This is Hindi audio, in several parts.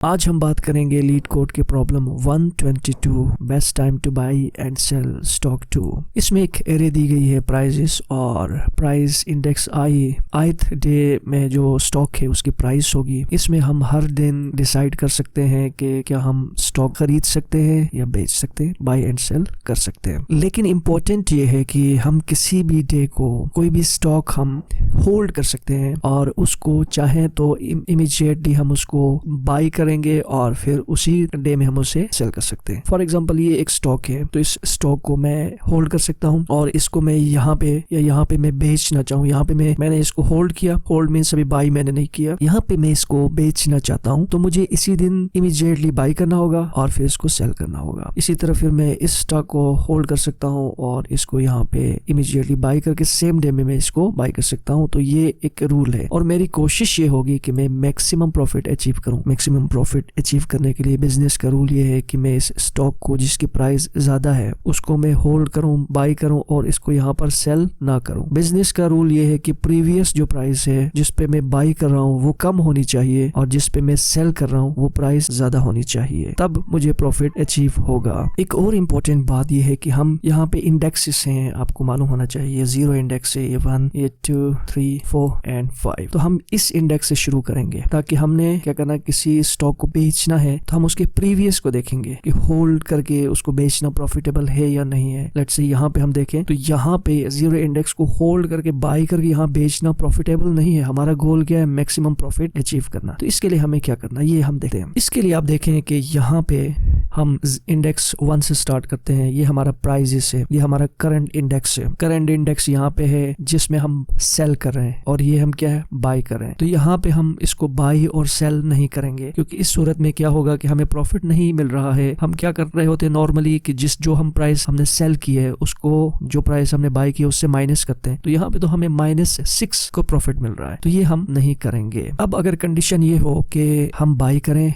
आज हम बात करेंगे लीड कोड के problem 122 best time to buy and sell stock 2। इसमें एक एरे दी गई है प्राइजेस और price index I ith day में जो स्टॉक है उसकी प्राइस होगी। इसमें हम हर दिन डिसाइड कर सकते हैं कि क्या हम स्टॉक खरीद सकते हैं या बेच सकते हैं, बाई एंड सेल कर सकते हैं। लेकिन इम्पोर्टेंट ये है कि हम किसी भी डे को कोई भी स्टॉक हम होल्ड कर सकते हैं और उसको चाहे तो इमीडिएटली हम उसको बाई करेंगे और फिर उसी डे में हम उसे सेल कर सकते हैं। फॉर एग्जांपल ये एक स्टॉक है तो इस स्टॉक को मैं होल्ड कर सकता हूं और इसको मैं यहाँ पे या यहाँ पे मैं बेचना चाहूँ। यहाँ पे मैंने इसको होल्ड किया, होल्ड मींस अभी बाई मैंने नहीं किया। यहाँ पे मैं इसको बेचना चाहता हूँ तो मुझे इसी दिन इमीडिएटली बाई करना होगा और फिर इसको सेल करना होगा। इसी तरह फिर मैं इस स्टॉक को होल्ड कर सकता हूँ और इसको यहाँ पे इमीडिएटली बाई करके सेम डे में मैं इसको बाई कर सकता हूँ। तो ये एक रूल है और मेरी कोशिश ये होगी कि मैं मैक्सिमम प्रॉफिट अचीव करूँ। मैक्सिमम प्रॉफिट अचीव करने के लिए बिजनेस का रूल ये है कि मैं इस स्टॉक को जिसकी प्राइस ज्यादा है उसको मैं होल्ड करूं, बाई करूं और इसको यहाँ पर सेल ना करूं। बिजनेस का रूल ये है कि प्रीवियस जो प्राइस है जिस पे मैं बाई कर रहा हूँ वो कम होनी चाहिए और जिस पे मैं सेल कर रहा हूँ वो प्राइस ज्यादा होनी चाहिए, तब मुझे प्रॉफिट अचीव होगा। एक और इम्पोर्टेंट बात ये है कि हम यहाँ पे इंडेक्सेस हैं, आपको मालूम होना चाहिए। 0 इंडेक्स है, ये 1, ये 2, 3, 4 एंड 5। तो हम इस इंडेक्स से शुरू करेंगे ताकि हमने क्या करना, किसी स्टॉक को बेचना है तो हम उसके प्रीवियस को देखेंगे कि होल्ड करके उसको बेचना प्रॉफिटेबल है या नहीं है। लेट्स से यहाँ पे हम देखें तो यहाँ पे 0 इंडेक्स को होल्ड करके बाई करके यहाँ बेचना प्रॉफिटेबल नहीं है। हमारा गोल क्या है, मैक्सिमम प्रॉफिट अचीव करना। तो इसके लिए हमें क्या करना ये हम देखते हैं। इसके लिए आप देखें कि यहाँ पे हम इंडेक्स 1 से स्टार्ट करते हैं। ये हमारा प्राइजेस है, ये हमारा करंट इंडेक्स है। करंट इंडेक्स यहाँ पे है जिसमें हम सेल कर रहे हैं और ये हम क्या है, बाई कर रहे हैं। तो यहाँ पे हम इसको बाई और सेल नहीं करेंगे क्योंकि इस सूरत में क्या होगा कि हमें प्रॉफिट नहीं मिल रहा है। हम क्या कर रहे होते हैं नॉर्मली कि जो हम प्राइस हमने सेल की है उसको जो प्राइस हमने बाई की उससे माइनस करते हैं। तो यहाँ पे तो हमें -6 को प्रॉफिट मिल रहा है, तो ये हम नहीं करेंगे। अब अगर कंडीशन ये हो कि हम बाई करें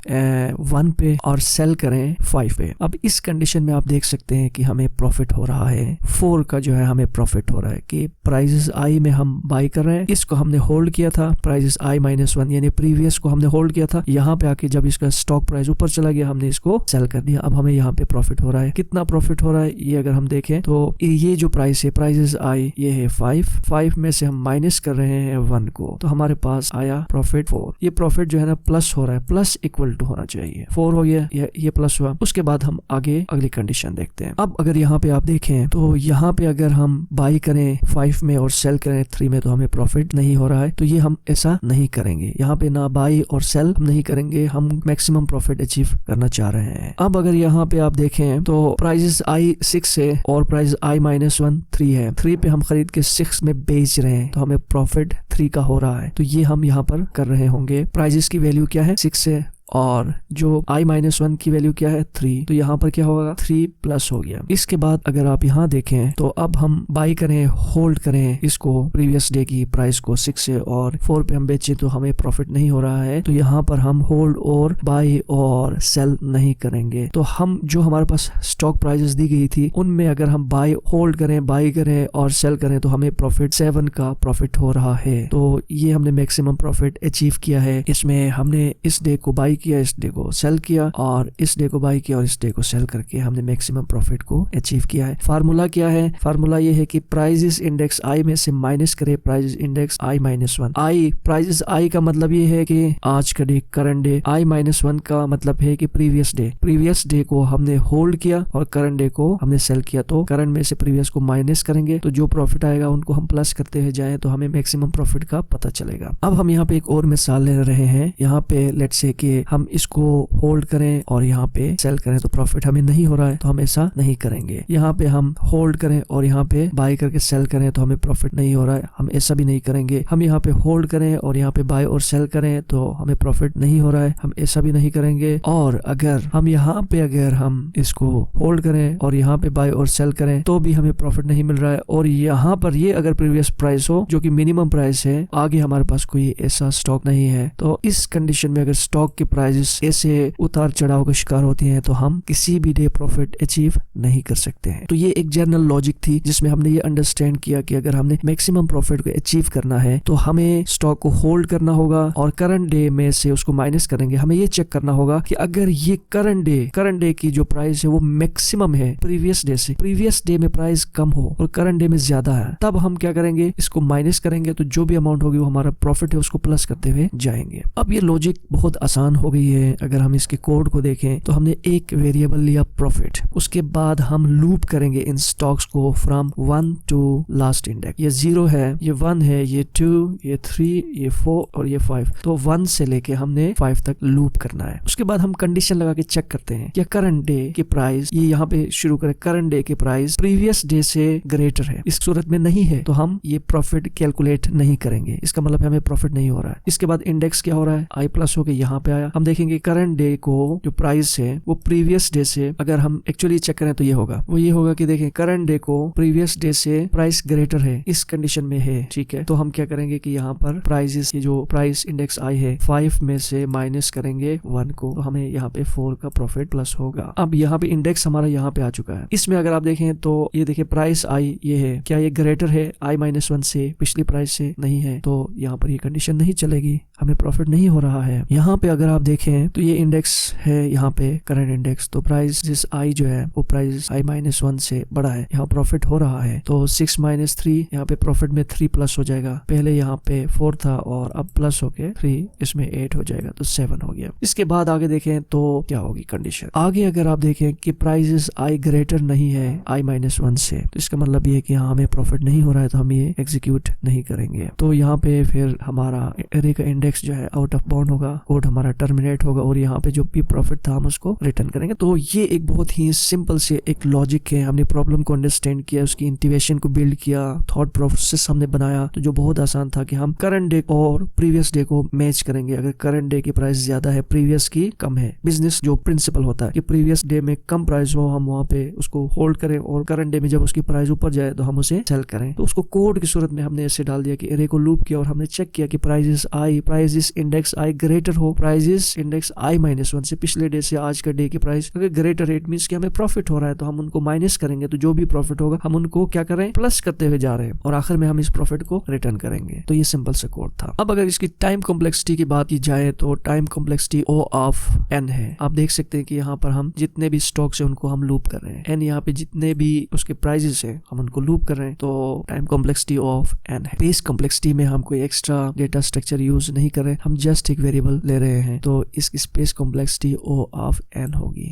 1 पे और सेल करें 5 पे, अब इस कंडीशन में आप देख सकते हैं कि हमें प्रॉफिट हो रहा है 4 का जो है हमें प्रॉफिट हो रहा है कि प्राइसेस आई में हम बाई कर रहे हैं। इसको हमने होल्ड किया था, प्राइसेस आई -1 यानी प्रीवियस को हमने होल्ड किया था। यहाँ पे आके जब इसका स्टॉक प्राइस ऊपर चला गया हमने इसको सेल कर दिया। अब हमें यहाँ पे प्रॉफिट हो रहा है। कितना प्रॉफिट हो रहा है ये अगर हम देखें तो ये जो प्राइस है प्राइसेस आई ये है 5 में से हम माइनस कर रहे हैं 1 को, तो हमारे पास आया प्रॉफिट 4। ये प्रॉफिट जो है ना प्लस हो रहा है, प्लस इक्वल टू होना चाहिए। 4 हो गया, ये प्लस हुआ। उसके बाद हम आगे अगली कंडीशन देखते हैं। अब अगर यहाँ पे आप देखें तो यहाँ पे अगर हम बाई करें 5 में और सेल करें 3 में तो हमें प्रॉफिट नहीं हो रहा है। तो ये हम ऐसा नहीं करेंगे, यहाँ पे ना बाई और सेल हम नहीं करेंगे, हम मैक्सिमम प्रॉफिट अचीव करना चाह रहे हैं। अब अगर यहाँ पे आप देखें तो प्राइसेस आई 6 है और प्राइस आई -1 3 है। 3 पे हम खरीद के 6 में बेच रहे हैं तो हमें प्रॉफिट 3 का हो रहा है। तो ये हम यहाँ पर कर रहे होंगे। प्राइसेस की वैल्यू क्या है 6 है और जो i-1 की वैल्यू क्या है 3, तो यहाँ पर क्या होगा 3 प्लस हो गया। इसके बाद अगर आप यहाँ देखें तो अब हम बाई करें, होल्ड करें इसको प्रीवियस डे की प्राइस को 6 से और 4 पे हम बेचें तो हमें प्रॉफिट नहीं हो रहा है। तो यहाँ पर हम होल्ड और बाई और सेल नहीं करेंगे। तो हम जो हमारे पास स्टॉक प्राइजेस दी गई थी उनमें अगर हम होल्ड करें, बाई करें और सेल करें तो हमें प्रॉफिट 7 का प्रॉफिट हो रहा है। तो ये हमने मैक्सिमम प्रॉफिट अचीव किया है। इसमें हमने इस डे को बाई किया, इस डे को सेल किया और इस डे को बाई किया और इस डे को सेल करके हमने मैक्सिमम प्रॉफिट को अचीव किया है। फार्मूला क्या है, फार्मूला ये है कि प्राइजेस इंडेक्स आई में से माइनस करे prices index i -1। I prices i का मतलब ये है कि आज का डे, करंट डे। आई -1 का मतलब है कि प्रीवियस डे को हमने होल्ड किया और करंट डे को हमने सेल किया। तो करंट में से प्रीवियस को माइनस करेंगे तो जो प्रॉफिट आएगा उनको हम प्लस करते हुए जाए तो हमें मैक्सिमम प्रॉफिट का पता चलेगा। अब हम यहाँ पे एक और मिसाल ले रहे हैं। यहाँ पे लेट्स से कि हम इसको होल्ड करें और यहाँ पे सेल करें तो प्रॉफिट हमें नहीं हो रहा है, तो हम ऐसा नहीं करेंगे। यहाँ पे हम होल्ड करें और यहाँ पे बाई करके सेल करें तो हमें प्रॉफिट नहीं हो रहा है, हम ऐसा भी नहीं करेंगे। हम यहाँ पे होल्ड करें और यहाँ पे बाई और सेल करें तो हमें प्रॉफिट नहीं हो रहा है, हम ऐसा भी नहीं करेंगे। और अगर हम यहाँ पे हम इसको होल्ड करें और यहाँ पे बाई और सेल करें तो भी हमें प्रॉफिट नहीं मिल रहा है। और यहाँ पर ये अगर प्रीवियस प्राइस हो जो कि मिनिमम प्राइस है, आगे हमारे पास कोई ऐसा स्टॉक नहीं है, तो इस कंडीशन में अगर स्टॉक के प्राइसेस ऐसे उतार चढ़ाव का शिकार होती हैं तो हम किसी भी डे प्रॉफिट अचीव नहीं कर सकते हैं। तो ये एक जनरल लॉजिक थी जिसमें हमने ये अंडरस्टैंड किया कि अगर हमने मैक्सिमम प्रॉफिट को अचीव करना है तो हमें स्टॉक को होल्ड करना होगा और करंट डे में से उसको माइनस करेंगे। हमें ये चेक करना होगा कि अगर ये करंट डे की जो प्राइस है वो मैक्सिमम है प्रीवियस डे से, प्रीवियस डे में प्राइस कम हो और करंट डे में ज्यादा है, तब हम क्या करेंगे, इसको माइनस करेंगे तो जो भी अमाउंट होगी वो हमारा प्रॉफिट है उसको प्लस करते हुए जाएंगे। अब ये लॉजिक बहुत आसान हो गई है। अगर हम इसके कोड को देखें तो हमने एक वेरिएबल लिया प्रॉफिट, उसके बाद हम लूप करेंगे इन स्टॉक्स को फ्रॉम 1 टू लास्ट इंडेक्स। ये 0 है, ये 1 है, ये 2, ये 3, ये 4 और ये 5। तो 1 से लेके हमने 5 तक लूप करना है। उसके बाद हम कंडीशन लगा के चेक करते हैं कि करंट डे की प्राइस, ये यहाँ पे शुरू करें, करंट डे की प्राइस प्रीवियस डे से ग्रेटर है। इस सूरत में नहीं है तो हम ये प्रॉफिट कैलकुलेट नहीं करेंगे, इसका मतलब हमें प्रॉफिट नहीं हो रहा है। इसके बाद इंडेक्स क्या हो रहा है, आई प्लस होके यहाँ पे आया। हम देखेंगे करंट डे को जो प्राइस है वो प्रीवियस डे से, अगर हम एक्चुअली चेक करें तो ये होगा, वो ये होगा कि देखें करंट डे को प्रीवियस डे से प्राइस ग्रेटर है, इस कंडीशन में है, ठीक है। तो हम क्या करेंगे कि यहाँ पर प्राइसेस, ये जो प्राइस इंडेक्स आई है 5 में से माइनस करेंगे 1 को, तो हमें यहाँ पे 4 का प्रॉफिट प्लस होगा। अब यहाँ पे इंडेक्स हमारा यहाँ पे आ चुका है। इसमें अगर आप देखें तो ये देखिए प्राइस आई ये है, क्या ये ग्रेटर है I-1 से, पिछली प्राइस से? नहीं है, तो यहाँ पर ये कंडीशन नहीं चलेगी, हमें प्रॉफिट नहीं हो रहा है। यहाँ पे अगर आप देखें तो ये इंडेक्स है, यहाँ पे करंट इंडेक्स, तो प्राइस जिस आई जो है वो प्राइस I-1 से बड़ा है, यहाँ प्रॉफिट हो रहा है। तो 6 - 3 यहाँ पे प्रॉफिट में 3 प्लस हो जाएगा, पहले यहाँ पे 4 था और अब प्लस होके 3, इसमें 8 हो जाएगा तो 7 हो गया। इसके बाद आगे देखें तो क्या होगी कंडीशन। आगे अगर आप देखें कि प्राइसेस आई ग्रेटर नहीं है I-1 से, तो इसका मतलब ये है कि यहाँ हमें प्रॉफिट नहीं हो रहा है, तो हम ये एग्जीक्यूट नहीं करेंगे। तो यहाँ पे फिर हमारा एरे का इंडेक्स जो है आउट ऑफ बाउंड होगा, कोड हमारा टर्मिनेट होगा और यहाँ पे जो भी प्रॉफिट था हम उसको रिटर्न करेंगे। तो ये एक बहुत ही सिंपल से एक लॉजिक है। हमने प्रॉब्लम को अंडरस्टैंड किया, उसकी इंटीग्रेशन को बिल्ड किया, थॉट प्रोसेस हमने बनाया, तो जो बहुत आसान था कि हम करंट डे और प्रीवियस डे को मैच करेंगे। अगर करंट डे की प्राइस ज्यादा है, प्रीवियस की कम है, बिजनेस जो प्रिंसिपल होता है कि प्रीवियस डे में कम प्राइस हो, हम वहाँ पे उसको होल्ड करें और करंट डे में जब उसकी प्राइस ऊपर जाए तो हम उसे सेल करें। तो उसको कोड की सूरत में हमने ऐसे डाल दिया कि एरे को लूप किया और हमने चेक किया कि प्राइसेस इंडेक्स आई ग्रेटर हो, प्राइसेस इंडेक्स I-1 से, पिछले डे से आज का डे की प्राइस अगर ग्रेटर रेट मींस कि हमें प्रॉफिट हो रहा है, तो हम उनको माइनस करेंगे, तो जो भी प्रॉफिट होगा हम उनको क्या करें, प्लस करते हुए जा रहे हैं और आखिर में हम इस प्रॉफिट को रिटर्न करेंगे। तो ये सिंपल सा कोड था। अब अगर इसकी टाइम कॉम्प्लेक्सिटी की बात की जाए तो time complexity O of n है। आप देख सकते हैं कि यहाँ पर हम जितने भी स्टॉक्स है उनको हम लूप कर रहे हैं, n यहाँ पे जितने भी उसके प्राइजेस है हम उनको लूप कर रहे हैं, तो time complexity O of n है। बेस कॉम्प्लेक्सिटी में हम कोई एक्स्ट्रा डेटा स्ट्रक्चर यूज नहीं कर रहे, हम जस्ट एक वेरिएबल ले रहे हैं, तो इसकी space complexity O of n होगी।